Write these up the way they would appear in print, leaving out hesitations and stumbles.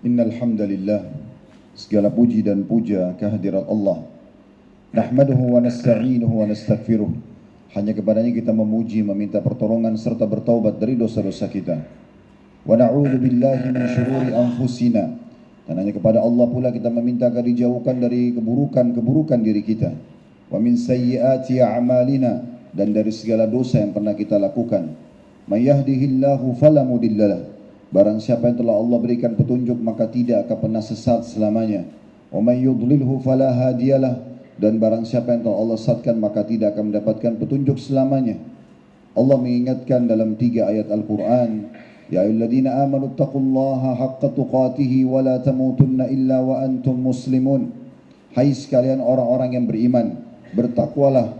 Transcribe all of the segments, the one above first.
Innal hamdalillah, segala puji dan puja kehadirat Allah. Nahmaduhu wa nasta'inuhu wa nastaghfiruh. Hanya kepadanya kita memuji, meminta pertolongan serta bertaubat dari dosa-dosa kita. Wa na'udzu billahi min syururi anfusina. Dan hanya kepada Allah pula kita meminta agar dijauhkan dari keburukan-keburukan diri kita. Wa min sayyiati a'malina, dan dari segala dosa yang pernah kita lakukan. May yahdihillahu fala mudhillalah. Barang siapa yang telah Allah berikan petunjuk maka tidak akan pernah sesat selamanya. Wa may yudlilhu fala hadiyalah, dan barang siapa yang telah Allah sesatkan maka tidak akan mendapatkan petunjuk selamanya. Allah mengingatkan dalam 3 ayat Al-Quran, ya ayyuhalladzina amanu taqullaha haqqa tuqatih wa la tamutunna illa wa antum muslimun. Hai sekalian orang-orang yang beriman, bertakwalah,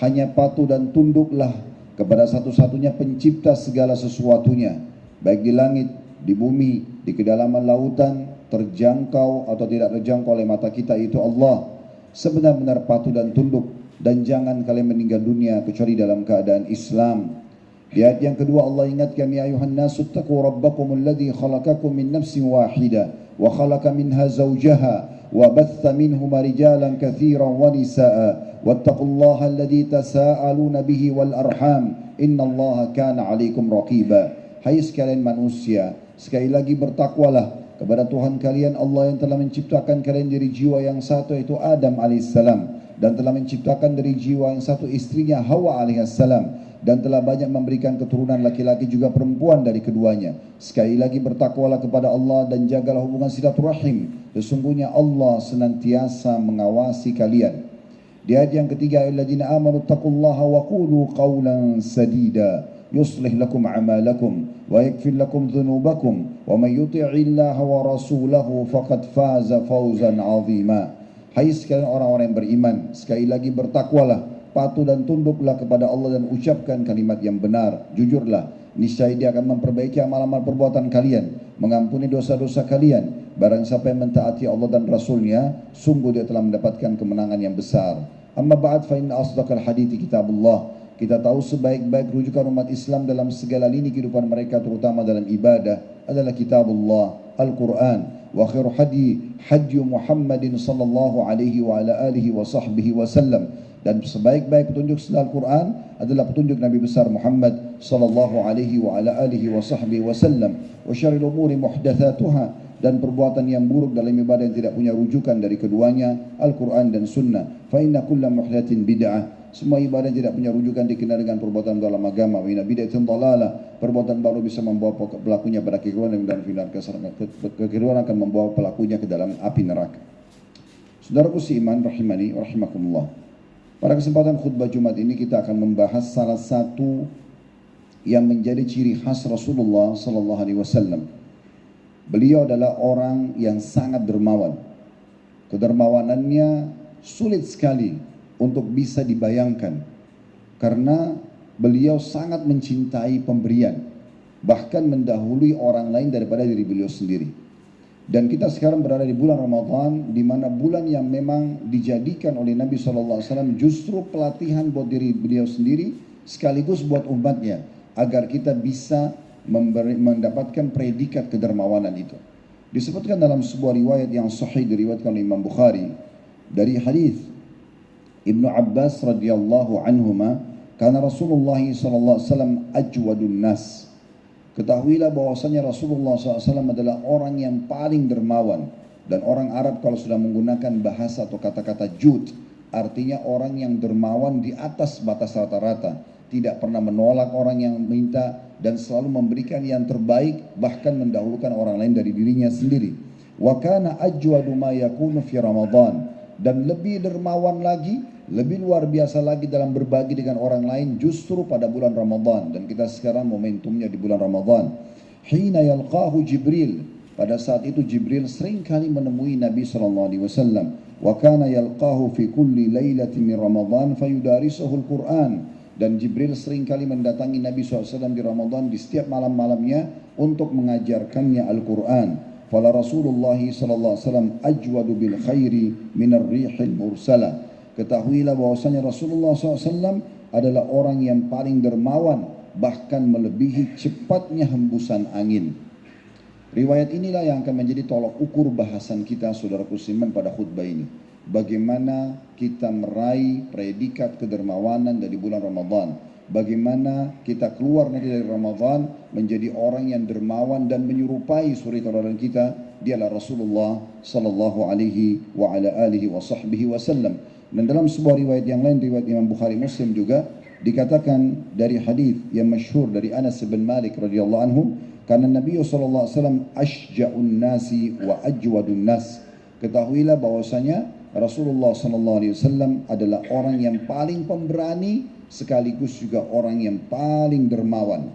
hanya patuh dan tunduklah kepada satu-satunya pencipta segala sesuatunya, baik di langit, di bumi, di kedalaman lautan, terjangkau atau tidak terjangkau oleh mata kita, itu Allah. Sebenar-benar patuh dan tunduk, dan jangan kalian meninggal dunia kecuali dalam keadaan Islam. Di ayat yang kedua Allah ingatkan, ya ayuhan nasu taqu rabbakum alladhi khalaqakum min nafsin wahidah wa khalaqa minha zawjaha wa batha minhuma rijalan katsiran wa nisaa wattaqullaha alladhi tasaaluna bihi wal arham innallaha kana 'alaikum raqiba. Hai sekalian manusia, sekali lagi bertakwalah kepada Tuhan kalian Allah yang telah menciptakan kalian dari jiwa yang satu, yaitu Adam alaihissalam, dan telah menciptakan dari jiwa yang satu istrinya Hawa alaihissalam, dan telah banyak memberikan keturunan laki-laki juga perempuan dari keduanya. Sekali lagi bertakwalah kepada Allah dan jagalah hubungan silaturahim. Sesungguhnya Allah senantiasa mengawasi kalian. Di ayat yang ketiga, alladzina amanu taqullaha wa qulu qawlan sadida yuslih lakum a'malakum wa yaghfir lakum dhunubakum wa may yuti'illaha wa rasulahu faqad faza fawzan 'azima. Hai sekalian orang-orang yang beriman, sekali lagi bertakwalah, patuh dan tunduklah kepada Allah dan ucapkan kalimat yang benar, jujurlah. Niscaya Dia akan memperbaiki amal-amal perbuatan kalian, mengampuni dosa-dosa kalian. Barang siapa yang mentaati Allah dan Rasulnya, sungguh dia telah mendapatkan kemenangan yang besar. Amma ba'd, fa inna asdaqal hadithi kitabullah. Kita tahu sebaik-baik rujukan umat Islam dalam segala lini kehidupan mereka, terutama dalam ibadah, adalah kitabullah, Al-Quran. Wa khairu hadi Muhammadin sallallahu alaihi wa ala alihi wa sahbihi wa sallam. Dan sebaik-baik petunjuk setelah Al-Quran adalah petunjuk Nabi besar Muhammad sallallahu alaihi wa ala alihi wa sahbihi wa sallam. Wa syarrul umuri muhdatsatuha, dan perbuatan yang buruk dalam ibadah yang tidak punya rujukan dari keduanya, Al-Quran dan Sunnah. Fa inna kulla muhdatsin bid'ah. Semua ibadah yang tidak punya rujukan dikenal dengan perbuatan dalam agama. Wa inna bid'atin dhalalah. Perbuatan baru bisa membawa pelakunya pada kekeliruan, dan kekeliruan akan membawa pelakunya ke dalam api neraka. Saudaraku seiman rahimani wa rahimakumullah. Pada kesempatan khutbah Jumat ini kita akan membahas salah satu yang menjadi ciri khas Rasulullah sallallahu alaihi wasallam. Beliau adalah orang yang sangat dermawan. Kedermawanannya sulit sekali untuk bisa dibayangkan, karena beliau sangat mencintai pemberian, bahkan mendahului orang lain daripada diri beliau sendiri. Dan kita sekarang berada di bulan Ramadan, di mana bulan yang memang dijadikan oleh Nabi SAW justru pelatihan buat diri beliau sendiri, sekaligus buat umatnya, agar kita bisa mendapatkan predikat kedermawanan itu. Disebutkan dalam sebuah riwayat yang sahih diriwayatkan oleh Imam Bukhari dari hadis Ibnu Abbas radhiyallahu anhuma, karena Rasulullah sallallahu alaihi wasallam ajwadun nas. Ketahuilah bahwasanya Rasulullah SAW adalah orang yang paling dermawan. Dan orang Arab kalau sudah menggunakan bahasa atau kata-kata jud, artinya orang yang dermawan di atas batas rata-rata, tidak pernah menolak orang yang minta, dan selalu memberikan yang terbaik, bahkan mendahulukan orang lain dari dirinya sendiri. Wa kana ajwadu ma yakunu fi Ramadan, dan lebih dermawan lagi, lebih luar biasa lagi dalam berbagi dengan orang lain justru pada bulan Ramadan. Dan kita sekarang momentumnya di bulan Ramadan. Hina yalqahu Jibril, pada saat itu Jibril sering kali menemui Nabi SAW. Wa kana yalqahu fi kulli lailatin min Ramadan fayudarisuhu al-Quran, dan Jibril sering kali mendatangi Nabi SAW di Ramadan di setiap malam-malamnya untuk mengajarkannya Al-Quran. Fala Rasulullah SAW ajwadu bil khairi minar rihil mursalah. Ketahuilah bahwasanya Rasulullah SAW adalah orang yang paling dermawan, bahkan melebihi cepatnya hembusan angin. Riwayat inilah yang akan menjadi tolok ukur bahasan kita, saudaraku seiman, pada khutbah ini. Bagaimana kita meraih predikat kedermawanan dari bulan Ramadan. Bagaimana kita keluar nanti dari Ramadan menjadi orang yang dermawan dan menyerupai suri tauladan kita, dialah Rasulullah sallallahu alaihi wa ala alihi wa sahbihi wasallam. Dan dalam sebuah riwayat yang lain, riwayat Imam Bukhari Muslim juga, dikatakan dari hadis yang masyhur dari Anas bin Malik radhiyallahu anhu, karena Nabi sallallahu alaihi wasallam asyja'un nasi wa ajwadun nas. Ketahuilah bahwasanya Rasulullah sallallahu alaihi wasallam adalah orang yang paling pemberani sekaligus juga orang yang paling dermawan.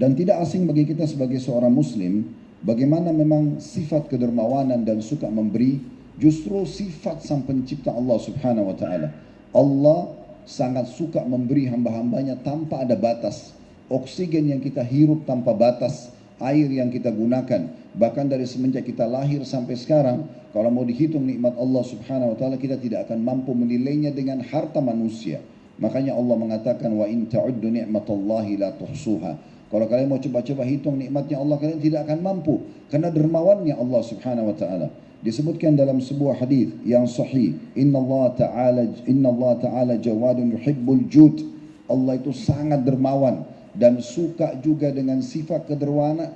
Dan tidak asing bagi kita sebagai seorang muslim bagaimana memang sifat kedermawanan dan suka memberi justru sifat sang pencipta Allah Subhanahu wa taala. Allah sangat suka memberi hamba-hambanya tanpa ada batas. Oksigen yang kita hirup tanpa batas, air yang kita gunakan, bahkan dari semenjak kita lahir sampai sekarang, kalau mau dihitung nikmat Allah Subhanahu wa taala, kita tidak akan mampu menilainya dengan harta manusia. Makanya Allah mengatakan, wa in ta'uddu ni'matallahi la tuhsuha. Kalau kalian mau coba-coba hitung nikmatnya Allah, kalian tidak akan mampu, karena dermawannya Allah Subhanahu wa taala. Disebutkan dalam sebuah hadis yang sahih, Inna Allah Ta'ala jawadun yuhibbul jud. Allah itu sangat dermawan dan suka juga dengan sifat kedermawanan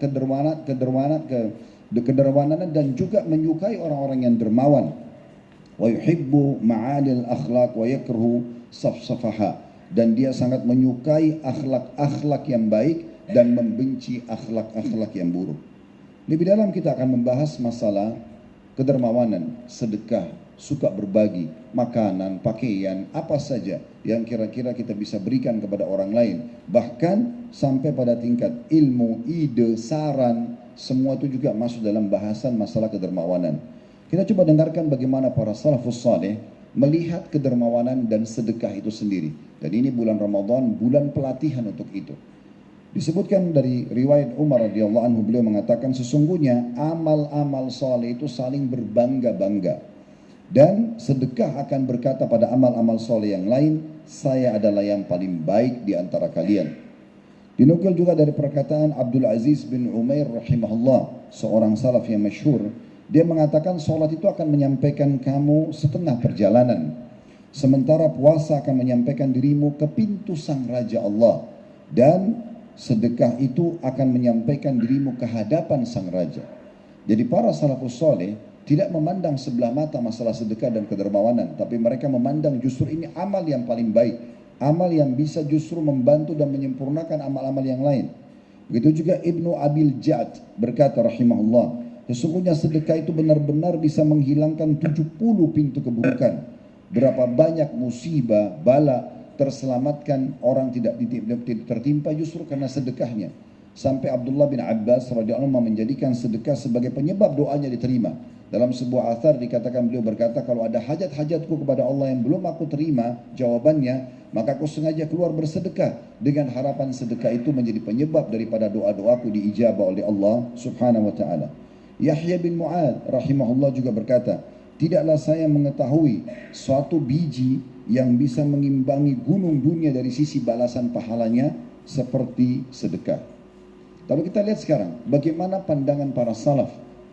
dan juga menyukai orang-orang yang dermawan. Wa yuhibbu ma'alil akhlaq wa yakruhu safsafaha. Dan dia sangat menyukai akhlak-akhlak yang baik dan membenci akhlak-akhlak yang buruk. Lebih dalam kita akan membahas masalah kedermawanan, sedekah, suka berbagi, makanan, pakaian, apa saja yang kira-kira kita bisa berikan kepada orang lain. Bahkan sampai pada tingkat ilmu, ide, saran, semua itu juga masuk dalam bahasan masalah kedermawanan. Kita coba dengarkan bagaimana para salafus saleh melihat kedermawanan dan sedekah itu sendiri. Dan ini bulan Ramadan, bulan pelatihan untuk itu. Disebutkan dari riwayat Umar radhiyallahu anhu, beliau mengatakan sesungguhnya amal-amal saleh itu saling berbangga-bangga. Dan sedekah akan berkata pada amal-amal soleh yang lain, saya adalah yang paling baik di antara kalian. Dinukil juga dari perkataan Abdul Aziz bin Umair rahimahullah, seorang salaf yang masyhur. Dia mengatakan solat itu akan menyampaikan kamu setengah perjalanan, sementara puasa akan menyampaikan dirimu ke pintu sang Raja Allah. Dan sedekah itu akan menyampaikan dirimu ke hadapan sang Raja. Jadi para salafus soleh tidak memandang sebelah mata masalah sedekah dan kedermawanan, tapi mereka memandang justru ini amal yang paling baik, amal yang bisa justru membantu dan menyempurnakan amal-amal yang lain. Begitu juga Ibnu Abil Ja'd berkata rahimahullah, sesungguhnya sedekah itu benar-benar bisa menghilangkan 70 pintu keburukan. Berapa banyak musibah, bala terselamatkan orang tidak tertimpa justru karena sedekahnya. Sampai Abdullah bin Abbas radhiyallahu anhu menjadikan sedekah sebagai penyebab doanya diterima. Dalam sebuah athar dikatakan, beliau berkata, kalau ada hajat-hajatku kepada Allah yang belum aku terima jawabannya, maka aku sengaja keluar bersedekah dengan harapan sedekah itu menjadi penyebab daripada doa-doaku diijabah oleh Allah Subhanahu wa taala. Yahya bin Mu'ad rahimahullah juga berkata, tidaklah saya mengetahui suatu biji yang bisa mengimbangi gunung dunia dari sisi balasan pahalanya seperti sedekah. Lalu kita lihat sekarang bagaimana pandangan para salaf,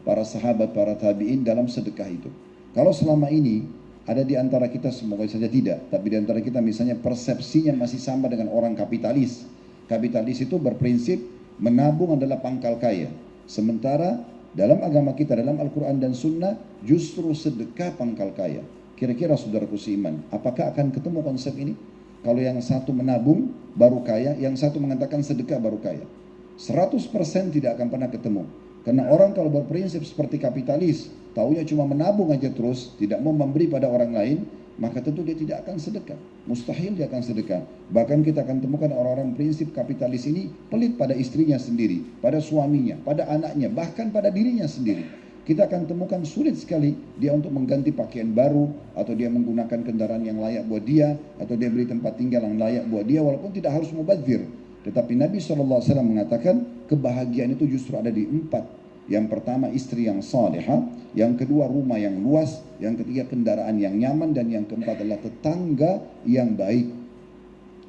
para sahabat, para tabi'in dalam sedekah itu. Kalau selama ini ada di antara kita, semoga saja tidak, tapi di antara kita misalnya persepsinya masih sama dengan orang kapitalis. Kapitalis itu berprinsip menabung adalah pangkal kaya. Sementara dalam agama kita, dalam Al-Quran dan Sunnah, justru sedekah pangkal kaya. Kira-kira saudaraku seiman, apakah akan ketemu konsep ini? Kalau yang satu menabung baru kaya, yang satu mengatakan sedekah baru kaya. 100% tidak akan pernah ketemu. Karena orang kalau berprinsip seperti kapitalis, taunya cuma menabung aja terus, tidak mau memberi pada orang lain, maka tentu dia tidak akan sedekah. Mustahil dia akan sedekah. Bahkan kita akan temukan orang-orang prinsip kapitalis ini pelit pada istrinya sendiri, pada suaminya, pada anaknya, bahkan pada dirinya sendiri. Kita akan temukan sulit sekali dia untuk mengganti pakaian baru, atau dia menggunakan kendaraan yang layak buat dia, atau dia beli tempat tinggal yang layak buat dia, walaupun tidak harus mubadzir. Tetapi Nabi SAW mengatakan kebahagiaan itu justru ada di 4. Yang pertama istri yang salihah, yang kedua rumah yang luas, yang ketiga kendaraan yang nyaman, dan yang keempat adalah tetangga yang baik.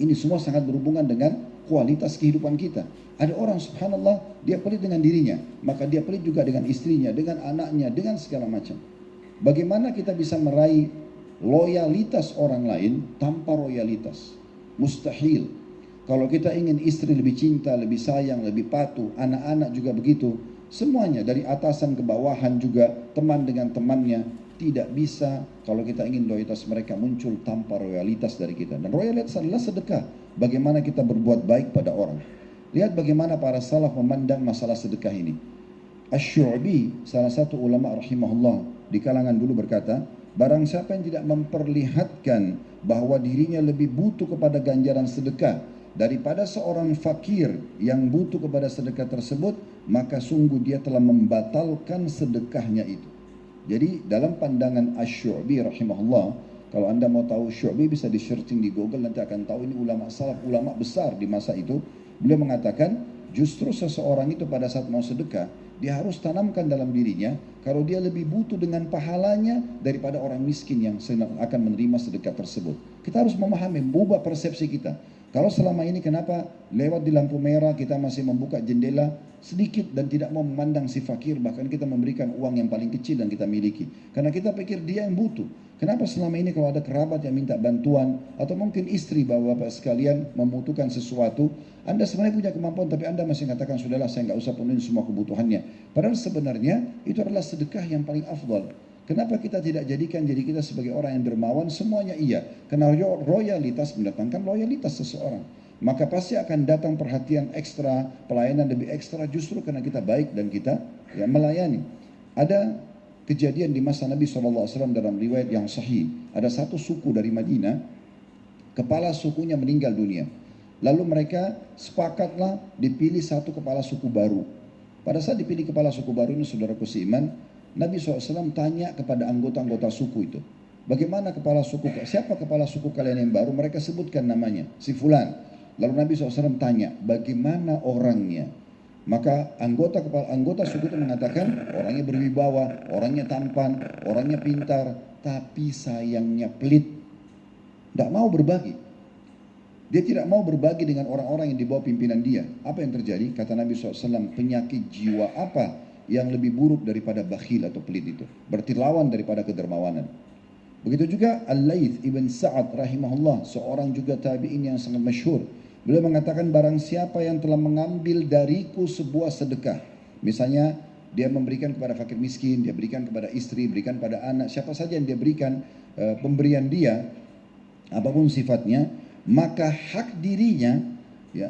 Ini semua sangat berhubungan dengan kualitas kehidupan kita. Ada orang subhanallah, dia pelit dengan dirinya, maka dia pelit juga dengan istrinya, dengan anaknya, dengan segala macam. Bagaimana kita bisa meraih loyalitas orang lain tanpa loyalitas? Mustahil. Kalau kita ingin istri lebih cinta, lebih sayang, lebih patuh, anak-anak juga begitu, semuanya dari atasan ke bawahan juga, teman dengan temannya, tidak bisa kalau kita ingin loyalitas mereka muncul tanpa loyalitas dari kita. Dan loyalitas adalah sedekah. Bagaimana kita berbuat baik pada orang. Lihat bagaimana para salaf memandang masalah sedekah ini. Asy-Syu'bi, salah satu ulama rahimahullah di kalangan dulu berkata, barang siapa yang tidak memperlihatkan bahwa dirinya lebih butuh kepada ganjaran sedekah daripada seorang fakir yang butuh kepada sedekah tersebut, maka sungguh dia telah membatalkan sedekahnya itu. Jadi dalam pandangan Asy-Syu'bi rahimahullah, kalau anda mau tahu Syu'bi bisa di searching di Google, nanti akan tahu ini ulama salaf, ulama besar di masa itu. Beliau mengatakan justru seseorang itu pada saat mau sedekah, dia harus tanamkan dalam dirinya kalau dia lebih butuh dengan pahalanya daripada orang miskin yang akan menerima sedekah tersebut. Kita harus memahami, mengubah persepsi kita. Kalau selama ini kenapa lewat di lampu merah kita masih membuka jendela sedikit dan tidak mau memandang si fakir, bahkan kita memberikan uang yang paling kecil yang kita miliki. Karena kita pikir dia yang butuh. Kenapa selama ini kalau ada kerabat yang minta bantuan atau mungkin istri bapak-bapak sekalian membutuhkan sesuatu, Anda sebenarnya punya kemampuan tapi Anda masih mengatakan sudahlah saya nggak usah penuhin semua kebutuhannya. Padahal sebenarnya itu adalah sedekah yang paling afdal. Kenapa kita tidak jadikan diri kita sebagai orang yang dermawan? Semuanya iya. Karena royalitas mendatangkan loyalitas seseorang. Maka pasti akan datang perhatian ekstra, pelayanan lebih ekstra justru karena kita baik dan kita ya melayani. Ada kejadian di masa Nabi SAW dalam riwayat yang sahih. Ada satu suku dari Madinah, kepala sukunya meninggal dunia. Lalu mereka sepakatlah dipilih satu kepala suku baru. Pada saat dipilih kepala suku baru ini, saudaraku seiman, Nabi SAW tanya kepada anggota-anggota suku itu, bagaimana kepala suku, siapa kepala suku kalian yang baru? Mereka sebutkan namanya, si Fulan. Lalu Nabi SAW tanya, bagaimana orangnya? Maka anggota suku itu mengatakan, orangnya berwibawa, orangnya tampan, orangnya pintar, tapi sayangnya pelit. Tidak mau berbagi. Dia tidak mau berbagi dengan orang-orang yang di bawah pimpinan dia. Apa yang terjadi? Kata Nabi SAW, penyakit jiwa apa yang lebih buruk daripada bakhil atau pelit itu? Berarti lawan daripada kedermawanan. Begitu juga Al-Laits ibn Sa'ad rahimahullah, seorang juga tabi'in yang sangat masyhur. Beliau mengatakan barang siapa yang telah mengambil dariku sebuah sedekah. Misalnya dia memberikan kepada fakir miskin, dia berikan kepada istri, berikan pada anak, siapa saja yang dia berikan pemberian dia, apapun sifatnya, maka hak dirinya ya,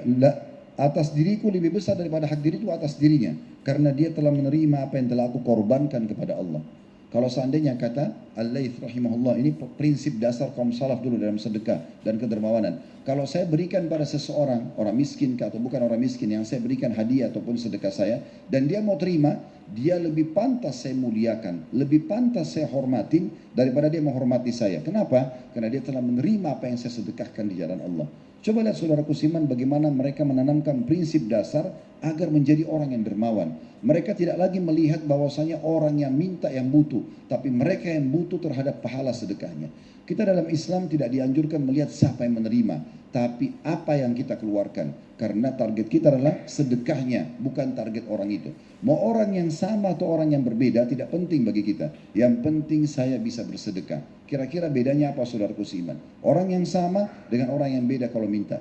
atas diriku lebih besar daripada hak diriku atas dirinya. Karena dia telah menerima apa yang telah aku korbankan kepada Allah. Kalau seandainya kata Al-Laits rahimahullah, ini prinsip dasar kaum salaf dulu dalam sedekah dan kedermawanan. Kalau saya berikan pada seseorang, orang miskin atau bukan orang miskin, yang saya berikan hadiah ataupun sedekah saya, dan dia mau terima, dia lebih pantas saya muliakan, lebih pantas saya hormatin daripada dia menghormati saya. Kenapa? Karena dia telah menerima apa yang saya sedekahkan di jalan Allah. Coba lihat saudaraku siman bagaimana mereka menanamkan prinsip dasar agar menjadi orang yang dermawan. Mereka tidak lagi melihat bahwasanya orang yang minta yang butuh, tapi mereka yang butuh terhadap pahala sedekahnya. Kita dalam Islam tidak dianjurkan melihat siapa yang menerima, tapi apa yang kita keluarkan. Karena target kita adalah sedekahnya, bukan target orang itu. Mau orang yang sama atau orang yang berbeda tidak penting bagi kita. Yang penting saya bisa bersedekah. Kira-kira bedanya apa saudaraku seiman? Orang yang sama dengan orang yang beda kalau minta.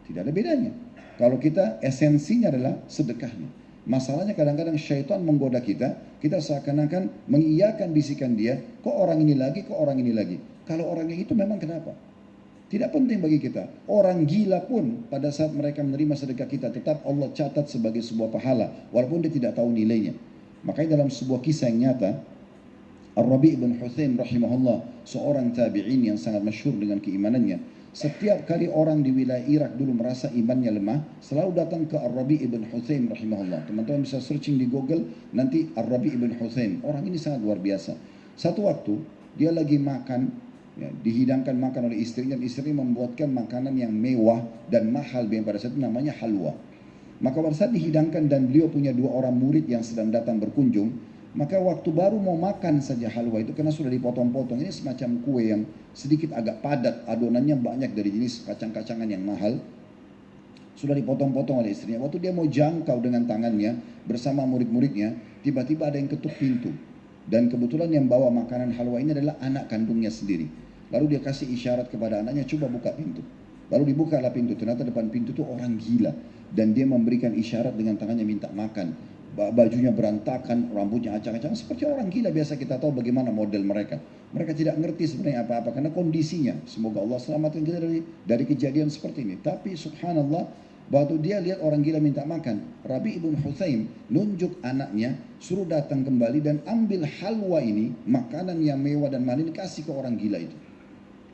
Tidak ada bedanya. Kalau kita esensinya adalah sedekahnya. Masalahnya kadang-kadang syaitan menggoda kita seakan-akan mengiyakan bisikan dia, kok orang ini lagi, kok orang ini lagi. Kalau orang yang itu memang kenapa? Tidak penting bagi kita. Orang gila pun pada saat mereka menerima sedekah kita, tetap Allah catat sebagai sebuah pahala, walaupun dia tidak tahu nilainya. Makanya dalam sebuah kisah yang nyata, Ar-Rabi' bin Hutsaim rahimahullah, seorang tabi'in yang sangat masyhur dengan keimanannya. Setiap kali orang di wilayah Irak dulu merasa imannya lemah, selalu datang ke Ar-Rabi' bin Hutsaim rahimahullah. Teman-teman bisa searching di Google, nanti Ar-Rabi' bin Hutsaim. Orang ini sangat luar biasa. Satu waktu, dia lagi makan, ya, dihidangkan makan oleh istrinya, dan istri membuatkan makanan yang mewah dan mahal yang pada saat itu namanya halwa. Maka pada saat dihidangkan dan beliau punya 2 orang murid yang sedang datang berkunjung, maka waktu baru mau makan saja halwa itu, karena sudah dipotong-potong, ini semacam kue yang sedikit agak padat, adonannya banyak dari jenis kacang-kacangan yang mahal. sudah dipotong-potong oleh istrinya. Waktu dia mau jangkau dengan tangannya bersama murid-muridnya, tiba-tiba ada yang ketuk pintu. Dan kebetulan yang bawa makanan halwa ini adalah anak kandungnya sendiri. Lalu dia kasih isyarat kepada anaknya, coba buka pintu. Lalu dibukalah pintu, ternyata depan pintu itu orang gila. Dan dia memberikan isyarat dengan tangannya minta makan. Bajunya berantakan, rambutnya acak-acakan, seperti orang gila. Biasa kita tahu bagaimana model mereka. Mereka tidak ngerti sebenarnya apa-apa karena kondisinya. Semoga Allah selamatkan kita dari kejadian seperti ini. Tapi subhanallah, waktu dia lihat orang gila minta makan, Rabi ibn Hutsaim nunjuk anaknya, suruh datang kembali dan ambil halwa ini, makanan yang mewah dan manis, kasih ke orang gila itu.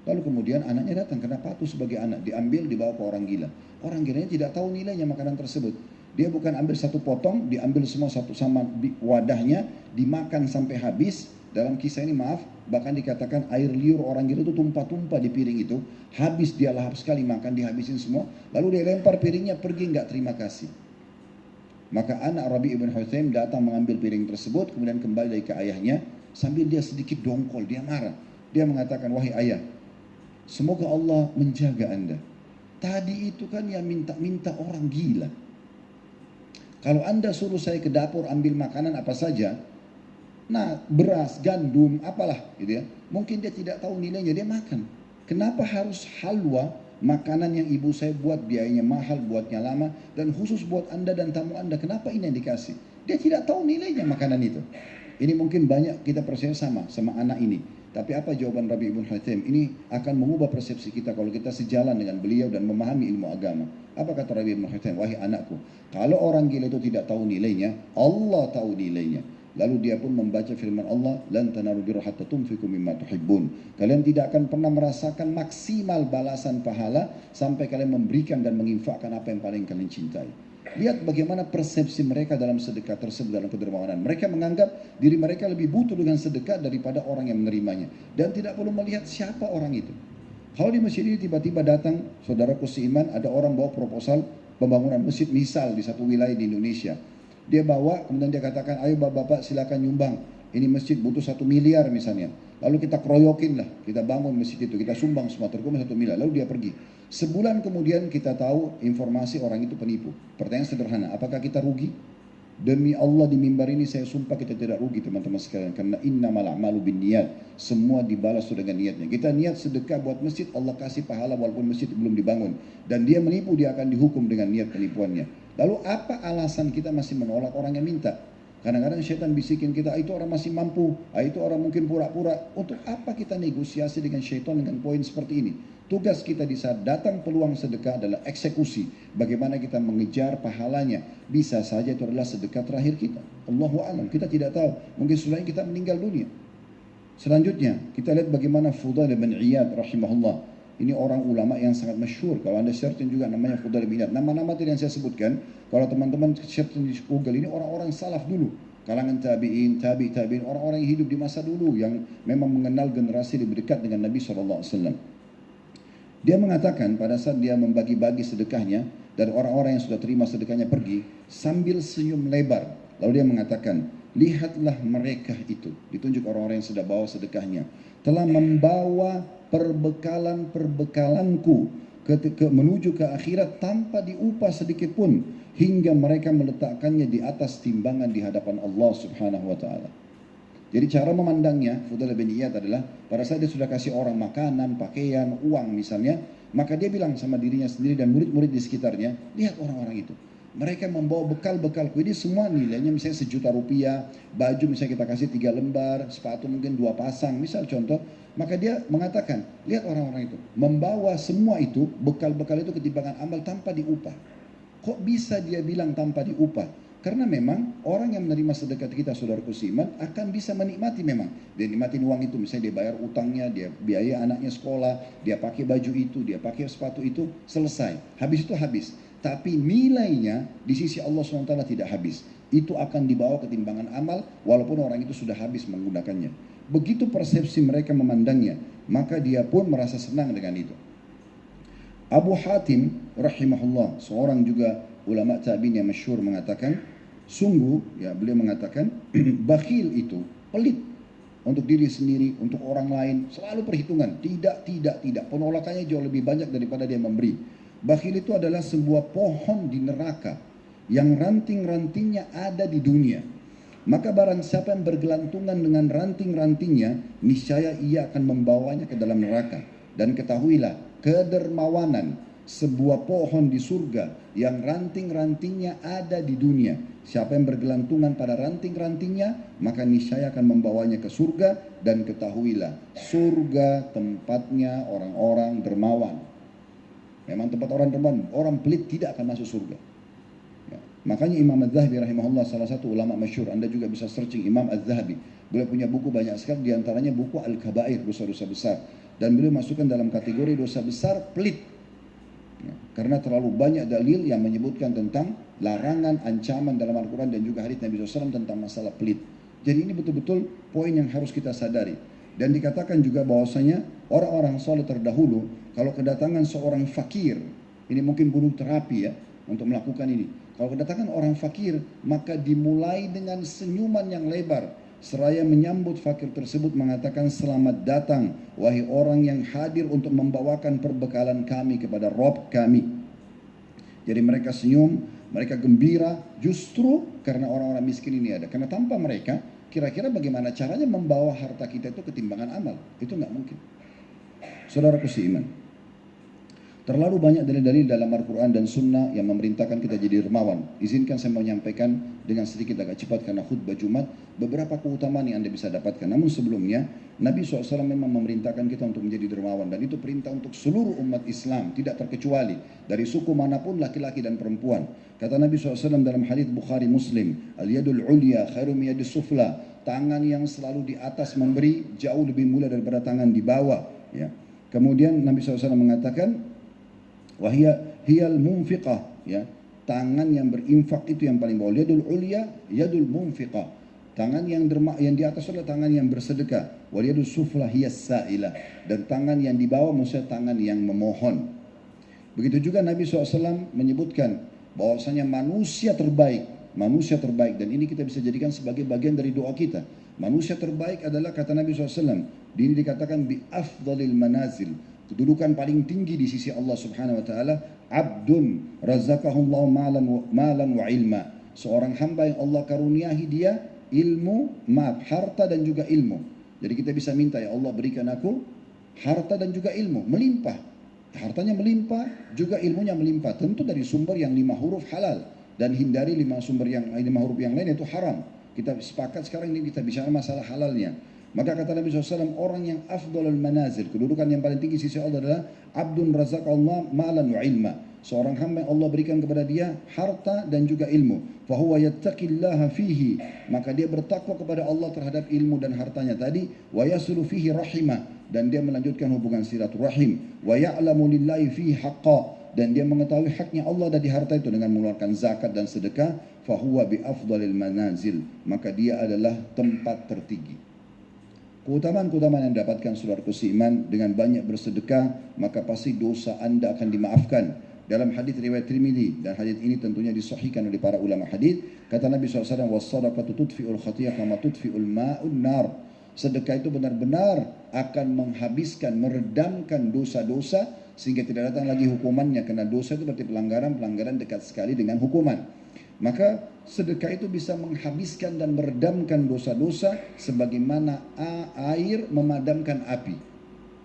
Lalu kemudian anaknya datang karena patuh sebagai anak, diambil dibawa ke orang gila. Orang gilanya tidak tahu nilainya makanan tersebut. Dia bukan ambil satu potong, diambil semua satu sama wadahnya, dimakan sampai habis. Dalam kisah ini maaf, bahkan dikatakan air liur orang gila itu tumpah-tumpah di piring itu. Habis, dia lahap sekali makan, dihabisin semua. Lalu dia lempar piringnya, pergi nggak terima kasih. Maka anak Rabi ibn Hutsaim datang mengambil piring tersebut, kemudian kembali dari ke ayahnya. Sambil dia sedikit dongkol, dia marah. Dia mengatakan, wahai ayah, semoga Allah menjaga Anda. Tadi itu kan yang minta-minta orang gila. Kalau Anda suruh saya ke dapur ambil makanan apa saja, nah beras, gandum, apalah gitu ya. Mungkin dia tidak tahu nilainya, dia makan. Kenapa harus halwa, makanan yang ibu saya buat biayanya mahal, buatnya lama, dan khusus buat Anda dan tamu Anda, kenapa ini yang dikasih? Dia tidak tahu nilainya makanan itu. Ini mungkin banyak kita percaya sama anak ini. Tapi apa jawaban Rabi ibn Hutsaim? Ini akan mengubah persepsi kita kalau kita sejalan dengan beliau dan memahami ilmu agama. Apa kata Rabi ibn Hutsaim? Wahai anakku, kalau orang gila itu tidak tahu nilainya, Allah tahu nilainya. Lalu dia pun membaca firman Allah, lan tanalu birra hatta tunfiqu mimma tuhibbun. Kalian tidak akan pernah merasakan maksimal balasan pahala sampai kalian memberikan dan menginfakkan apa yang paling kalian cintai. Lihat bagaimana persepsi mereka dalam sedekah tersebut, dalam kedermawanan. Mereka menganggap diri mereka lebih butuh dengan sedekah daripada orang yang menerimanya. Dan tidak perlu melihat siapa orang itu. Kalau di masjid ini tiba-tiba datang, saudaraku seiman, ada orang bawa proposal pembangunan masjid misal di satu wilayah di Indonesia. Dia bawa, kemudian dia katakan, ayo bapak-bapak silakan nyumbang. Ini masjid butuh 1 miliar misalnya. Lalu kita keroyokin lah, kita bangun masjid itu, kita sumbang semua, terkumpul 1 miliar. Lalu dia pergi. Sebulan kemudian kita tahu informasi orang itu penipu. Pertanyaan sederhana, apakah kita rugi? Demi Allah di mimbar ini saya sumpah kita tidak rugi teman-teman sekalian. Karena innamal a'malu binniyat. Semua dibalas dengan niatnya. Kita niat sedekah buat masjid, Allah kasih pahala walaupun masjid belum dibangun. Dan dia menipu, dia akan dihukum dengan niat penipuannya. Lalu apa alasan kita masih menolak orang yang minta? Kadang-kadang syaitan bisikin kita, itu orang masih mampu, itu orang mungkin pura-pura. Untuk apa kita negosiasi dengan syaitan dengan poin seperti ini? Tugas kita di saat datang peluang sedekah adalah eksekusi. Bagaimana kita mengejar pahalanya. Bisa saja itu adalah sedekah terakhir kita. Allahu a'lam, kita tidak tahu. Mungkin setelah kita meninggal dunia. Selanjutnya, kita lihat bagaimana Fudail bin Iyad rahimahullah. Ini orang ulama yang sangat masyhur. Kalau Anda searching juga namanya Fudail bin Iyad. Nama-nama tadi yang saya sebutkan, kalau teman-teman searching di Google, ini orang-orang salaf dulu. Kalangan tabi'in, tabi'in, orang-orang yang hidup di masa dulu yang memang mengenal generasi lebih dekat dengan Nabi SAW. Dia mengatakan pada saat dia membagi-bagi sedekahnya, dari orang-orang yang sudah terima sedekahnya pergi, sambil senyum lebar. Lalu dia mengatakan, lihatlah mereka itu, ditunjuk orang-orang yang sudah bawa sedekahnya, telah membawa perbekalanku menuju ke akhirat tanpa diupah sedikit pun, hingga mereka meletakkannya di atas timbangan di hadapan Allah Subhanahu wa taala. Jadi cara memandangnya Fudail bin Iyad adalah pada saat dia sudah kasih orang makanan, pakaian, uang misalnya, maka dia bilang sama dirinya sendiri dan murid-murid di sekitarnya, lihat orang-orang itu. Mereka membawa bekal-bekalku ini semua nilainya misalnya Rp1.000.000, baju misalnya kita kasih 3 lembar, sepatu mungkin 2 pasang, misal contoh. Maka dia mengatakan, lihat orang-orang itu membawa semua itu, bekal-bekal itu ketimbangan amal tanpa diupah. Kok bisa dia bilang tanpa diupah? Karena memang orang yang menerima sedekah kita, saudaraku seiman, akan bisa menikmati memang. Dia nikmatin uang itu, misalnya dia bayar utangnya, dia biaya anaknya sekolah, dia pakai baju itu, dia pakai sepatu itu, selesai. Habis itu habis. Tapi nilainya di sisi Allah SWT tidak habis. Itu akan dibawa ke timbangan amal, walaupun orang itu sudah habis menggunakannya. Begitu persepsi mereka memandangnya, maka dia pun merasa senang dengan itu. Abu Hatim rahimahullah, seorang juga ulama tabi'in yang masyhur mengatakan, sungguh ya beliau mengatakan bakhil itu pelit untuk diri sendiri, untuk orang lain, selalu perhitungan, tidak, penolakannya jauh lebih banyak daripada dia memberi. Bakhil itu adalah sebuah pohon di neraka yang ranting-rantingnya ada di dunia. Maka barang siapa yang bergelantungan dengan ranting-rantingnya, niscaya ia akan membawanya ke dalam neraka. Dan ketahuilah, kedermawanan sebuah pohon di surga yang ranting-rantingnya ada di dunia. Siapa yang bergelantungan pada ranting-rantingnya, maka niscaya akan membawanya ke surga. Dan ketahuilah, surga tempatnya orang-orang dermawan. Memang tempat orang dermawan, orang pelit tidak akan masuk surga. Ya. Makanya Imam Az-Zahabi rahimahullah, salah satu ulama masyhur, Anda juga bisa searching Imam Az-Zahabi. Beliau punya buku banyak sekali, diantaranya buku Al-Kabair, dosa-dosa besar. Dan beliau masukkan dalam kategori dosa besar pelit. Ya, karena terlalu banyak dalil yang menyebutkan tentang larangan, ancaman dalam Al-Quran dan juga hadits Nabi SAW tentang masalah pelit. Jadi ini betul-betul poin yang harus kita sadari. Dan dikatakan juga bahwasanya orang-orang soleh terdahulu, kalau kedatangan seorang fakir, ini mungkin bunuh terapi ya untuk melakukan ini. Kalau kedatangan orang fakir, maka dimulai dengan senyuman yang lebar. Seraya menyambut fakir tersebut mengatakan, selamat datang wahai orang yang hadir untuk membawakan perbekalan kami kepada Rob kami. Jadi mereka senyum, mereka gembira justru karena orang-orang miskin ini ada. Karena tanpa mereka, kira-kira bagaimana caranya membawa harta kita itu ketimbangan amal? Itu nggak mungkin. Saudaraku seiman, terlalu banyak dalil-dalil dalam Al-Quran dan Sunnah yang memerintahkan kita jadi dermawan. Izinkan saya menyampaikan dengan sedikit agak cepat karena khutbah Jumat beberapa keutamaan yang Anda bisa dapatkan. Namun sebelumnya, Nabi SAW memang memerintahkan kita untuk menjadi dermawan. Dan itu perintah untuk seluruh umat Islam, tidak terkecuali. Dari suku manapun, laki-laki dan perempuan. Kata Nabi SAW dalam hadits Bukhari Muslim, Al-yadul ulya khairum yadis sufla. Tangan yang selalu di atas memberi jauh lebih mulia daripada tangan di bawah. Ya. Kemudian Nabi SAW mengatakan, hiyal munfiqah, ya, tangan yang berinfak itu yang paling bawah. Yadul ulya yadul munfiqah, tangan yang di atas adalah tangan yang bersedekah. Wal yadul sufla hiyas sa'ilah, dan tangan yang di bawah maksudnya tangan yang memohon. Begitu juga Nabi SAW menyebutkan bahwasanya manusia terbaik, dan ini kita bisa jadikan sebagai bagian dari doa kita. Manusia terbaik adalah, kata Nabi SAW, ini dikatakan bi afdalil manazil, kedudukan paling tinggi di sisi Allah Subhanahu wa taala, abdun razaqahullahu malan wa ilma, seorang hamba yang Allah karuniahi dia ilmu, harta dan juga ilmu. Jadi kita bisa minta, ya Allah berikan aku harta dan juga ilmu, melimpah. Hartanya melimpah, juga ilmunya melimpah. Tentu dari sumber yang 5 huruf halal, dan hindari 5 huruf yang lain itu haram. Kita sepakat sekarang ini kita bicara masalah halalnya. Maka kata Nabi SAW, orang yang afdalul manazil, kedudukan yang paling tinggi sisi Allah adalah abdun razaqallah malan wa ilma, seorang hamba yang Allah berikan kepada dia harta dan juga ilmu. Fahuwa yattaqillaha fihi, maka dia bertakwa kepada Allah terhadap ilmu dan hartanya tadi. Wa yasulu fihi rahimah, dan dia melanjutkan hubungan silaturahim. Wa ya'lamu lillahi fihi haqqa, dan dia mengetahui haknya Allah dari harta itu dengan mengeluarkan zakat dan sedekah. Fahuwa bi afdalil manazil, maka dia adalah tempat tertinggi. Keutamaan-keutamaan yang dapatkan saudaraku seiman, dengan banyak bersedekah maka pasti dosa Anda akan dimaafkan. Dalam hadis riwayat Tirmidzi, dan hadis ini tentunya disahihkan oleh para ulama hadis, kata Nabi SAW, was-sadaqatu tudfi'ul khati'ah kama tudfi'ul ma'un nar. Sedekah itu benar-benar akan menghabiskan, meredamkan dosa-dosa sehingga tidak datang lagi hukumannya, karena dosa itu berarti pelanggaran dekat sekali dengan hukuman. Maka sedekah itu bisa menghabiskan dan meredamkan dosa-dosa sebagaimana air memadamkan api.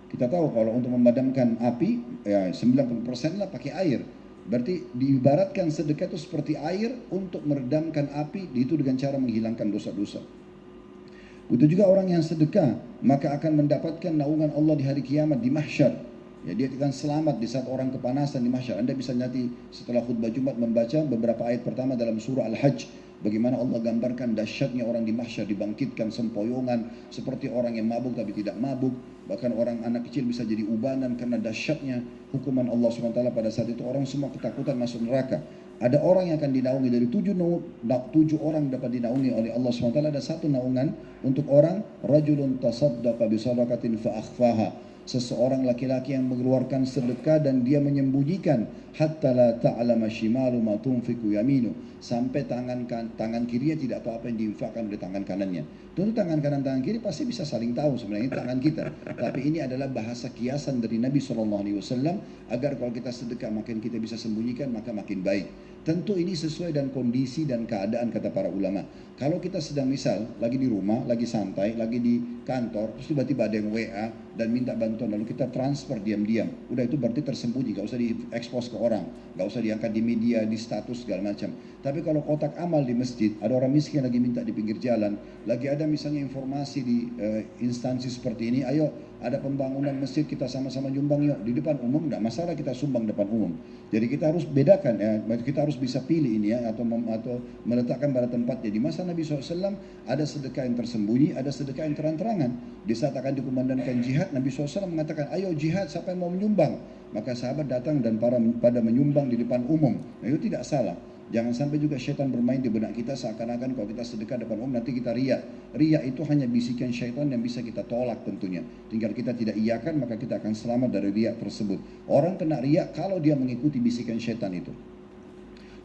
Kita tahu kalau untuk memadamkan api, ya 90% lah pakai air. Berarti diibaratkan sedekah itu seperti air untuk meredamkan api, itu dengan cara menghilangkan dosa-dosa. Begitu juga orang yang sedekah, maka akan mendapatkan naungan Allah di hari kiamat, di mahsyar. Ya, dia akan selamat di saat orang kepanasan di mahsyar. Anda bisa nanti setelah khutbah Jumat membaca beberapa ayat pertama dalam surah Al-Hajj, bagaimana Allah gambarkan dahsyatnya orang di mahsyar, dibangkitkan sempoyongan seperti orang yang mabuk tapi tidak mabuk. Bahkan orang anak kecil bisa jadi ubanan karena dahsyatnya hukuman Allah SWT pada saat itu. Orang semua ketakutan masuk neraka. Ada orang yang akan dinaungi dari 7 orang dapat dinaungi oleh Allah SWT. Ada satu naungan untuk orang rajulun tasaddaqa bisadaqatin fa akhfaha, seseorang laki-laki yang mengeluarkan sedekah dan dia menyembunyikan, hatta la ta'lama shimalu ma tunfiqu yaminu, sampai tangan kirinya tidak tahu apa yang diinfakkan oleh tangan kanannya. Tentu tangan kanan tangan kiri pasti bisa saling tahu sebenarnya tangan kita. Tapi ini adalah bahasa kiasan dari Nabi SAW agar kalau kita sedekah makin kita bisa sembunyikan maka makin baik. Tentu ini sesuai dengan kondisi dan keadaan kata para ulama. Kalau kita sedang misal lagi di rumah, lagi santai, lagi di kantor, terus tiba-tiba ada yang WA dan minta bantuan, lalu kita transfer diam-diam. Udah itu berarti tersembunyi, gak usah diekspos ke orang, gak usah diangkat di media, di status segala macam. Tapi kalau kotak amal di masjid, ada orang miskin lagi minta di pinggir jalan, lagi ada misalnya informasi di instansi seperti ini, ayo ada pembangunan masjid kita sama-sama nyumbang yuk, di depan umum tidak masalah kita sumbang depan umum. Jadi kita harus bedakan ya, kita harus bisa pilih ini ya, atau meletakkan pada tempatnya. Di masa Nabi SAW ada sedekah yang tersembunyi, ada sedekah yang terang-terangan. Di saat akan dikumandangkan jihad, Nabi SAW mengatakan, ayo jihad, siapa yang mau menyumbang? Maka sahabat datang dan pada menyumbang di depan umum. Nah, itu tidak salah. Jangan sampai juga syaitan bermain di benak kita seakan-akan kalau kita sedekah depan umum nanti kita riya. Riya itu hanya bisikan syaitan yang bisa kita tolak tentunya. Tinggal kita tidak iyakan maka kita akan selamat dari riya tersebut. Orang kena riya kalau dia mengikuti bisikan syaitan itu.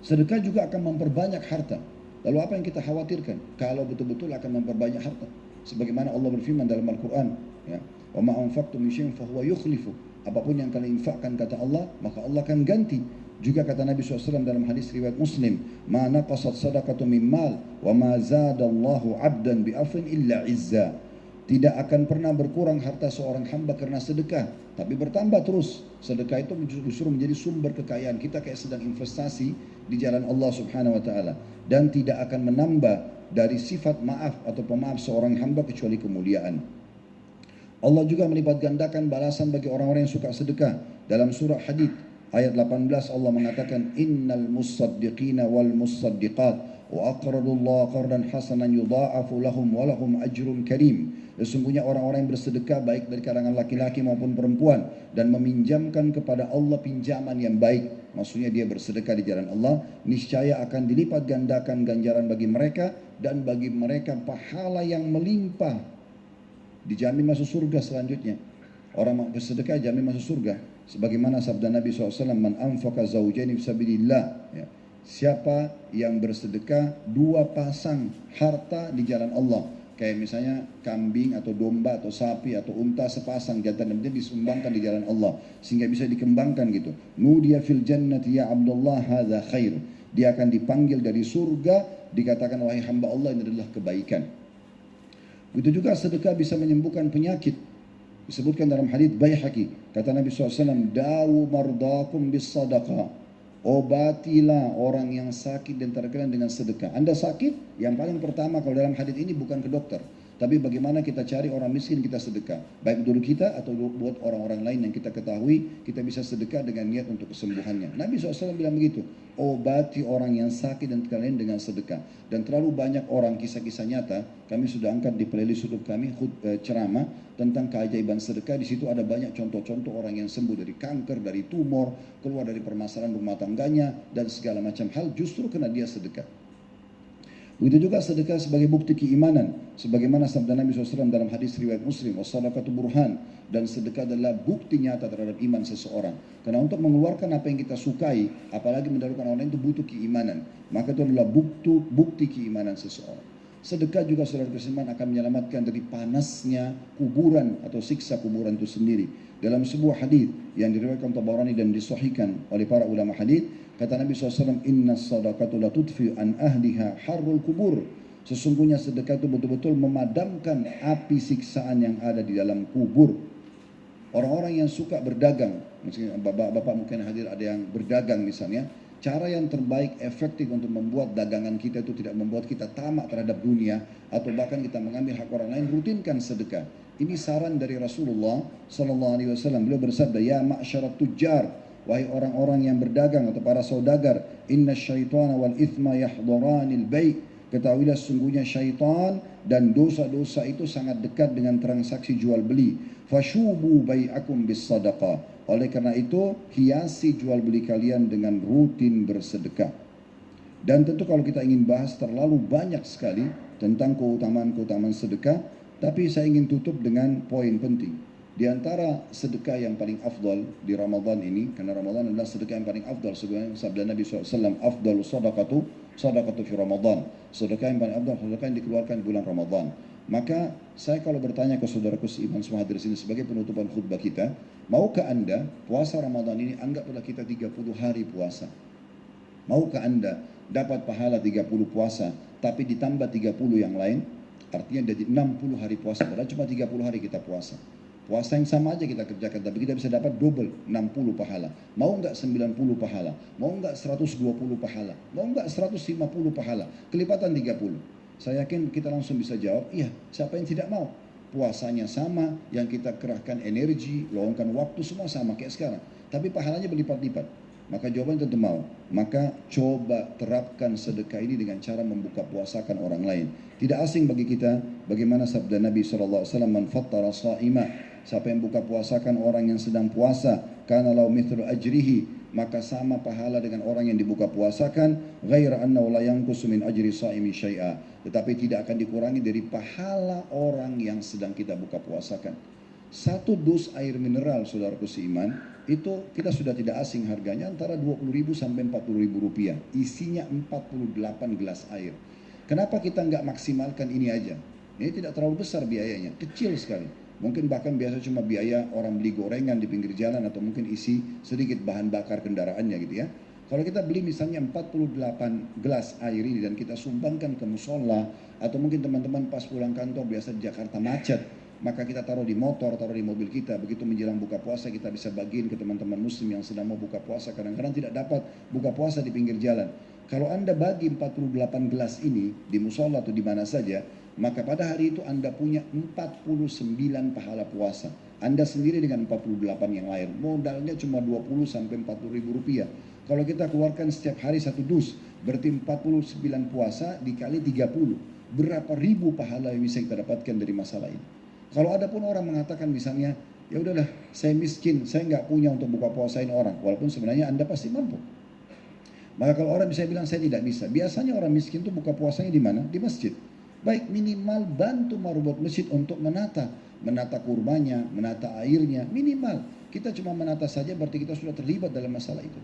Sedekah juga akan memperbanyak harta. Lalu apa yang kita khawatirkan? Kalau betul-betul akan memperbanyak harta. Sebagaimana Allah berfirman dalam Al-Quran, ya, wa ma anfaqtum min syai'in fahuwa yukhlifu. Apapun yang kalian infakkan kata Allah, maka Allah akan ganti. Juga kata Nabi SAW dalam hadis riwayat Muslim, ma naqasat sadaqatu min mal wa ma zadallahu 'abdan bi afin illa izza. Tidak akan pernah berkurang harta seorang hamba karena sedekah, tapi bertambah terus. Sedekah itu justru menjadi sumber kekayaan. Kita kayak sedang investasi di jalan Allah Subhanahu wa taala dan tidak akan menambah dari sifat maaf atau pemaaf seorang hamba kecuali kemuliaan. Allah juga melipat gandakan balasan bagi orang-orang yang suka sedekah. Dalam surah Hadid ayat 18 Allah mengatakan innal musaddiqina wal musaddiqat wa aqradullaha qardan hasanan yudha'afu lahum wa lahum ajrun karim. Sesungguhnya orang-orang yang bersedekah baik dari kalangan laki-laki maupun perempuan dan meminjamkan kepada Allah pinjaman yang baik, maksudnya dia bersedekah di jalan Allah, niscaya akan dilipat gandakan ganjaran bagi mereka dan bagi mereka pahala yang melimpah, dijamin masuk surga selanjutnya. Orang bersedekah jamin masuk surga. Sebagaimana sabda Nabi SAW, man anfaqa zawjaini fisabilillah, ya. Siapa yang bersedekah dua pasang harta di jalan Allah, kayak misalnya kambing atau domba atau sapi atau unta sepasang jantan dan disumbangkan di jalan Allah sehingga bisa dikembangkan gitu. Nudiya fil jannati ya Abdullah hadza khair. Dia akan dipanggil dari surga, dikatakan wahai hamba Allah ini adalah kebaikan. Begitu juga sedekah bisa menyembuhkan penyakit. Disebutkan dalam hadits Baihaqi, kata Nabi SAW, dawu mardakum bis sadaqah. Obatilah orang yang sakit dan terkena dengan sedekah. Anda sakit, yang paling pertama kalau dalam hadits ini bukan ke dokter, tapi bagaimana kita cari orang miskin kita sedekah. Baik dulu kita atau buat orang-orang lain yang kita ketahui, kita bisa sedekah dengan niat untuk kesembuhannya. Nabi SAW bilang begitu, obati orang yang sakit dan terkena dengan sedekah. Dan terlalu banyak orang, kisah-kisah nyata, kami sudah angkat di playlist YouTube kami, ceramah tentang keajaiban sedekah. Di situ ada banyak contoh-contoh orang yang sembuh dari kanker, dari tumor, keluar dari permasalahan rumah tangganya, dan segala macam hal justru karena dia sedekah. Begitu juga sedekah sebagai bukti keimanan. Sebagaimana sabda Nabi SAW dalam hadis riwayat Muslim, wassadaqatu burhan, dan sedekah adalah bukti nyata terhadap iman seseorang. Karena untuk mengeluarkan apa yang kita sukai, apalagi mendahulukan orang lain, itu butuh keimanan. Maka itu adalah bukti keimanan seseorang. Sedekah juga saudara beriman akan menyelamatkan dari panasnya kuburan atau siksa kuburan itu sendiri. Dalam sebuah hadis yang diriwayatkan Tabarani dan disahihkan oleh para ulama hadis, kata Nabi SAW, inna sadaqatu la tudfi an ahliha harrul kubur. Sesungguhnya sedekah itu betul-betul memadamkan api siksaan yang ada di dalam kubur. Orang-orang yang suka berdagang, misalnya bapak-bapak mungkin hadir ada yang berdagang misalnya, cara yang terbaik efektif untuk membuat dagangan kita itu tidak membuat kita tamak terhadap dunia atau bahkan kita mengambil hak orang lain, rutinkan sedekah. Ini saran dari Rasulullah SAW. Beliau bersabda, ya ma'syarat tujjar, wahai orang-orang yang berdagang atau para saudagar, inna syaitana wal ithma yahdaranil bai'. Ketahuilah sungguhnya syaitan dan dosa-dosa itu sangat dekat dengan transaksi jual beli. Fashubu bai'akum bis sadaqah. Oleh karena itu, hiasi jual beli kalian dengan rutin bersedekah. Dan tentu kalau kita ingin bahas terlalu banyak sekali tentang keutamaan-keutamaan sedekah, tapi saya ingin tutup dengan poin penting. Di antara sedekah yang paling afdal di Ramadan ini, karena Ramadan adalah sedekah yang paling afdal, sebagaimana sabda Nabi SAW, afdalu sadaqatu sadaqatu fi Ramadan. Sedekah yang paling afdal, sedekah yang dikeluarkan di bulan Ramadan. Maka saya kalau bertanya ke saudaraku seiman semua hadir di sini sebagai penutupan khutbah kita, maukah Anda puasa Ramadan ini anggaplah kita 30 hari puasa? Maukah Anda dapat pahala 30 puasa tapi ditambah 30 yang lain? Artinya jadi 60 hari puasa, padahal cuma 30 hari kita puasa. Puasa yang sama aja kita kerjakan, tapi kita bisa dapat double, 60 pahala. Mau enggak 90 pahala? Mau enggak 120 pahala? Mau enggak 150 pahala? Kelipatan 30. Saya yakin kita langsung bisa jawab, iya, siapa yang tidak mau? Puasanya sama, yang kita kerahkan energi, luangkan waktu, semua sama kayak sekarang. Tapi pahalanya berlipat-lipat. Maka jawaban tentu mau. Maka coba terapkan sedekah ini dengan cara membuka puasakan orang lain. Tidak asing bagi kita bagaimana sabda Nabi SAW, man fattara sha'ima, siapa yang buka puasakan orang yang sedang puasa, kana lau mithlu ajrihi, maka sama pahala dengan orang yang dibuka puasakan, ghaira annahu la yanqusu min ajri sha'imi syai'a, tetapi tidak akan dikurangi dari pahala orang yang sedang kita buka puasakan. Satu dus air mineral, saudaraku seiman, itu kita sudah tidak asing harganya antara 20.000 sampai 40.000 rupiah. Isinya 48 gelas air. Kenapa kita nggak maksimalkan ini aja? Ini tidak terlalu besar biayanya, kecil sekali. Mungkin bahkan biasa cuma biaya orang beli gorengan di pinggir jalan atau mungkin isi sedikit bahan bakar kendaraannya gitu ya. Kalau kita beli misalnya 48 gelas air ini dan kita sumbangkan ke musola, atau mungkin teman-teman pas pulang kantor biasa di Jakarta macet, maka kita taruh di motor, taruh di mobil kita, begitu menjelang buka puasa kita bisa bagiin ke teman-teman muslim yang sedang mau buka puasa, kadang-kadang tidak dapat buka puasa di pinggir jalan. Kalau Anda bagi 48 gelas ini di musola atau di mana saja, maka pada hari itu Anda punya 49 pahala puasa. Anda sendiri dengan 48 yang lain, modalnya cuma 20 sampai 40 ribu rupiah. Kalau kita keluarkan setiap hari satu dus, berarti 49 puasa dikali 30. Berapa ribu pahala yang bisa kita dapatkan dari masalah ini? Kalau ada pun orang mengatakan misalnya, ya udahlah, saya miskin, saya nggak punya untuk buka puasain orang, walaupun sebenarnya Anda pasti mampu. Maka kalau orang bisa bilang saya tidak bisa, biasanya orang miskin itu buka puasanya di mana? Di masjid. Baik, minimal bantu marubut masjid untuk menata kurmanya, menata airnya, minimal. Kita cuma menata saja berarti kita sudah terlibat dalam masalah itu.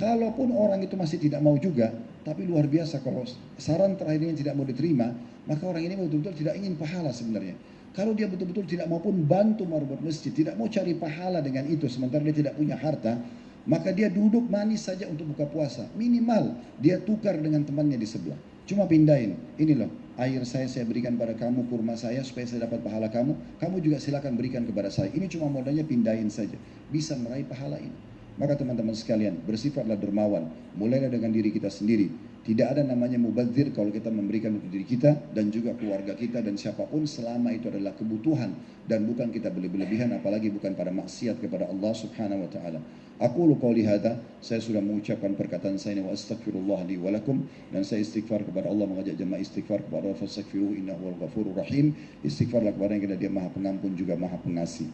Kalaupun orang itu masih tidak mau juga, tapi luar biasa kalau saran terakhir ini tidak mau diterima, maka orang ini betul-betul tidak ingin pahala sebenarnya. Kalau dia betul-betul tidak mau pun bantu marubut masjid, tidak mau cari pahala dengan itu, sementara dia tidak punya harta, maka dia duduk manis saja untuk buka puasa. Minimal dia tukar dengan temannya di sebelah. Cuma pindahin, ini loh, air saya berikan pada kamu, kurma saya supaya saya dapat pahala kamu. Kamu juga silakan berikan kepada saya. Ini cuma modalnya pindahin saja, bisa meraih pahala ini. Maka teman-teman sekalian, bersifatlah dermawan. Mulailah dengan diri kita sendiri. Tidak ada namanya mubadzir kalau kita memberikan untuk diri kita dan juga keluarga kita dan siapapun, selama itu adalah kebutuhan dan bukan kita berlebihan, apalagi bukan pada maksiat kepada Allah Subhanahu wa taala. Aqulu qouli hadza, saya sudah mengucapkan perkataan saya ini, wa astaghfirullah li wa lakum, dan saya istighfar kepada Allah, mengajak jemaah istighfar kepada Allah, fastaghfiruhu innahu wal ghafurur rahim. Istighfarlah kepada yang Dia Maha Pengampun juga Maha Pengasih.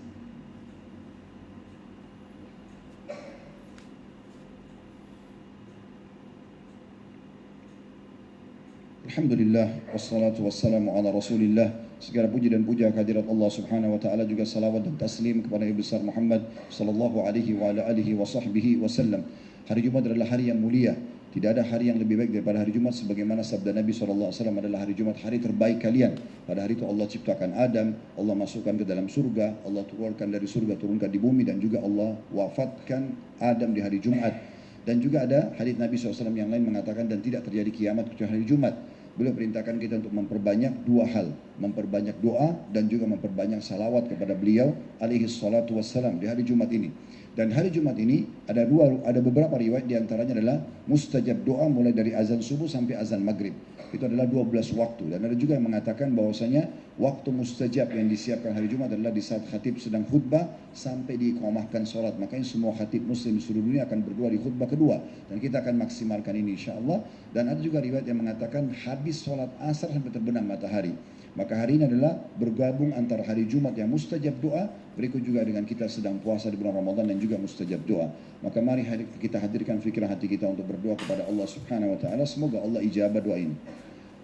Alhamdulillah, wassalatu wassalamu ala rasulillah. Segala puji dan puja kehadirat Allah Subhanahu wa taala, juga salawat dan taslim kepada Nabi besar Muhammad sallallahu alaihi wa ala alihi wa sahbihi wasallam. Hari Jumat adalah hari yang mulia. Tidak ada hari yang lebih baik daripada hari Jumat, sebagaimana sabda Nabi SAW adalah hari Jumat hari terbaik kalian. Pada hari itu Allah ciptakan Adam, Allah masukkan ke dalam surga, Allah turunkan dari surga, turunkan di bumi, dan juga Allah wafatkan Adam di hari Jumat. Dan juga ada hadits Nabi SAW yang lain mengatakan, dan tidak terjadi kiamat kecuali hari Jumat. Beliau perintahkan kita untuk memperbanyak dua hal, memperbanyak doa dan juga memperbanyak salawat kepada beliau alaihi salatu wassalam di hari Jumat ini. Dan hari Jumat ini ada beberapa riwayat, diantaranya adalah mustajab doa mulai dari azan subuh sampai azan maghrib. Itu adalah 12 waktu. Dan ada juga yang mengatakan bahwasanya waktu mustajab yang disiapkan hari Jumat adalah di saat khatib sedang khutbah sampai diiqamahkan sholat. Makanya semua khatib muslim di seluruh dunia akan berdoa di khutbah kedua. Dan kita akan maksimalkan ini insyaAllah. Dan ada juga riwayat yang mengatakan habis sholat asar sampai terbenam matahari. Maka hari ini adalah bergabung antara hari Jumat yang mustajab doa, berikut juga dengan kita sedang puasa di bulan Ramadan dan juga mustajab doa. Maka mari kita hadirkan fikiran hati kita untuk berdoa kepada Allah Subhanahu wa taala, semoga Allah ijabah doa ini.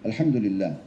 Alhamdulillah,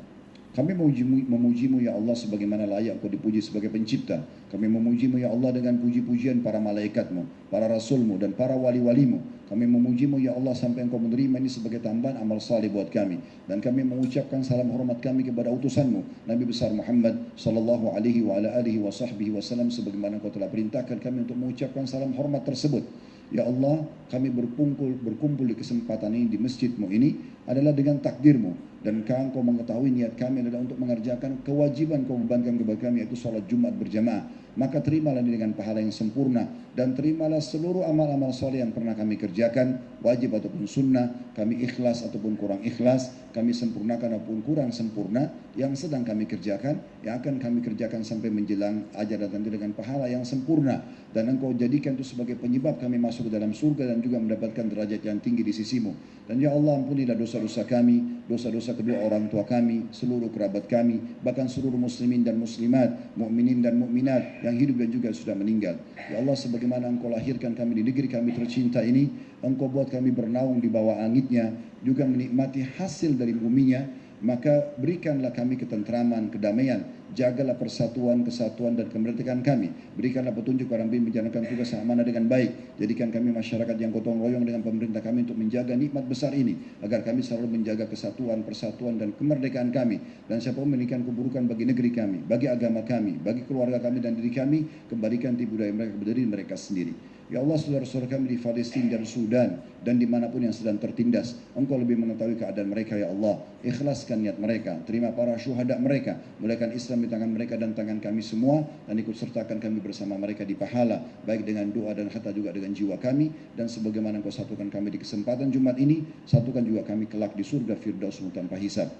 Kami memujimu ya Allah sebagaimana layak Kau dipuji sebagai pencipta. Kami memujimu ya Allah dengan puji-pujian para malaikatmu, para rasulmu dan para wali-walimu. Kami memujimu ya Allah sampai Engkau menerima ini sebagai tambahan amal saleh buat kami. Dan kami mengucapkan salam hormat kami kepada utusanmu Nabi besar Muhammad sallallahu alaihi wa ala alihi wa sahbihi wasallam, sebagaimana Engkau telah perintahkan kami untuk mengucapkan salam hormat tersebut. Ya Allah, kami berkumpul di kesempatan ini di masjidmu ini adalah dengan takdirmu, dan Engkau mengetahui niat kami adalah untuk mengerjakan kewajiban Kau bebankan kepada kami, yaitu sholat Jumat berjamaah. Maka terimalah ini dengan pahala yang sempurna, dan terimalah seluruh amal-amal soleh yang pernah kami kerjakan, wajib ataupun sunnah, kami ikhlas ataupun kurang ikhlas, kami sempurnakan ataupun kurang sempurna, yang sedang kami kerjakan, yang akan kami kerjakan sampai menjelang ajal dan dengan pahala yang sempurna. Dan Engkau jadikan itu sebagai penyebab kami masuk ke dalam surga dan juga mendapatkan derajat yang tinggi di sisimu. Dan ya Allah, ampunilah dosa-dosa kami, dosa-dosa kedua orang tua kami, seluruh kerabat kami, bahkan seluruh muslimin dan muslimat, mukminin dan mukminat yang hidup dan juga sudah meninggal. Ya Allah, sebagaimana Engkau lahirkan kami di negeri kami tercinta ini, Engkau buat kami bernaung di bawah langitnya, juga menikmati hasil dari buminya, maka berikanlah kami ketentraman, kedamaian, jagalah persatuan, kesatuan dan kemerdekaan kami. Berikanlah petunjuk para pemimpin menjalankan tugas yang amanah dengan baik. Jadikan kami masyarakat yang gotong royong dengan pemerintah kami untuk menjaga nikmat besar ini, agar kami selalu menjaga kesatuan, persatuan dan kemerdekaan kami. Dan siapa memiliki keburukan bagi negeri kami, bagi agama kami, bagi keluarga kami dan diri kami, kembalikan di budaya mereka kepada diri mereka sendiri. Ya Allah, saudara-saudara kami di Palestina dan Sudan dan dimanapun yang sedang tertindas, Engkau lebih mengetahui keadaan mereka ya Allah. Ikhlaskan niat mereka, terima para syuhada mereka, muliakan Islam di tangan mereka dan tangan kami semua, dan ikut sertakan kami bersama mereka di pahala, baik dengan doa dan harta juga dengan jiwa kami. Dan sebagaimana Engkau satukan kami di kesempatan Jumat ini, satukan juga kami kelak di surga Firdaus tanpa hisab.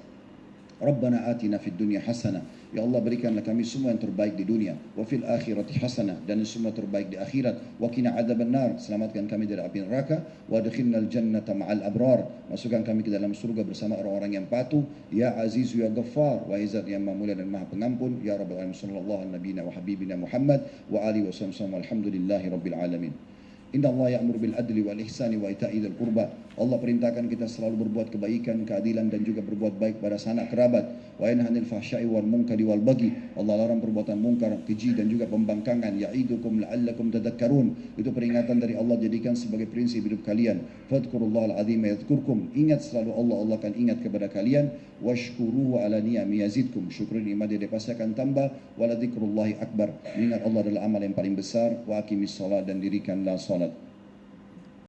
Rabbana atina fid dunya hasanah. Ya Allah, berikanlah kami semua yang terbaik di dunia, wa fil akhirati hasanah, dan semua terbaik di akhirat. Wa qina adzabannar, selamatkan kami dari api neraka. Wa adkhilnal jannata ma'al abrar, masukkan kami ke dalam surga bersama orang-orang yang patuh. Ya Aziz ya Ghaffar, wa Izzat yang Maha Mulia dan Maha Pengampun. Ya Rabbal alamin, sallallahu alaihi nabiyina wa habibina Muhammad wa alihi wa sallam, alhamdulillahi rabbil alamin. Inna Allah ya'mur bil adli wal ihsani wa ita'i dzil qurba. Allah perintahkan kita selalu berbuat kebaikan, keadilan dan juga berbuat baik pada sanak kerabat. Wa yanha 'anil fahsya'i wal munkari wal baghi. Allah larang perbuatan mungkar, keji dan juga pembangkangan. Ya'idukum la'allakum tadhakkarun. Itu peringatan dari Allah, jadikan sebagai prinsip hidup kalian. Fadhkurullahal 'azim yadhkurkum. Ingat selalu Allah, Allah akan ingat kepada kalian. Washkuruhu 'ala ni'ami yazidkum. Syukuri nikmat dia pasti akan tambah. Wa la dzikrullahi akbar. Ingat Allah adalah amal yang paling besar. Wa aqimis shalah, dan dirikanlah salat.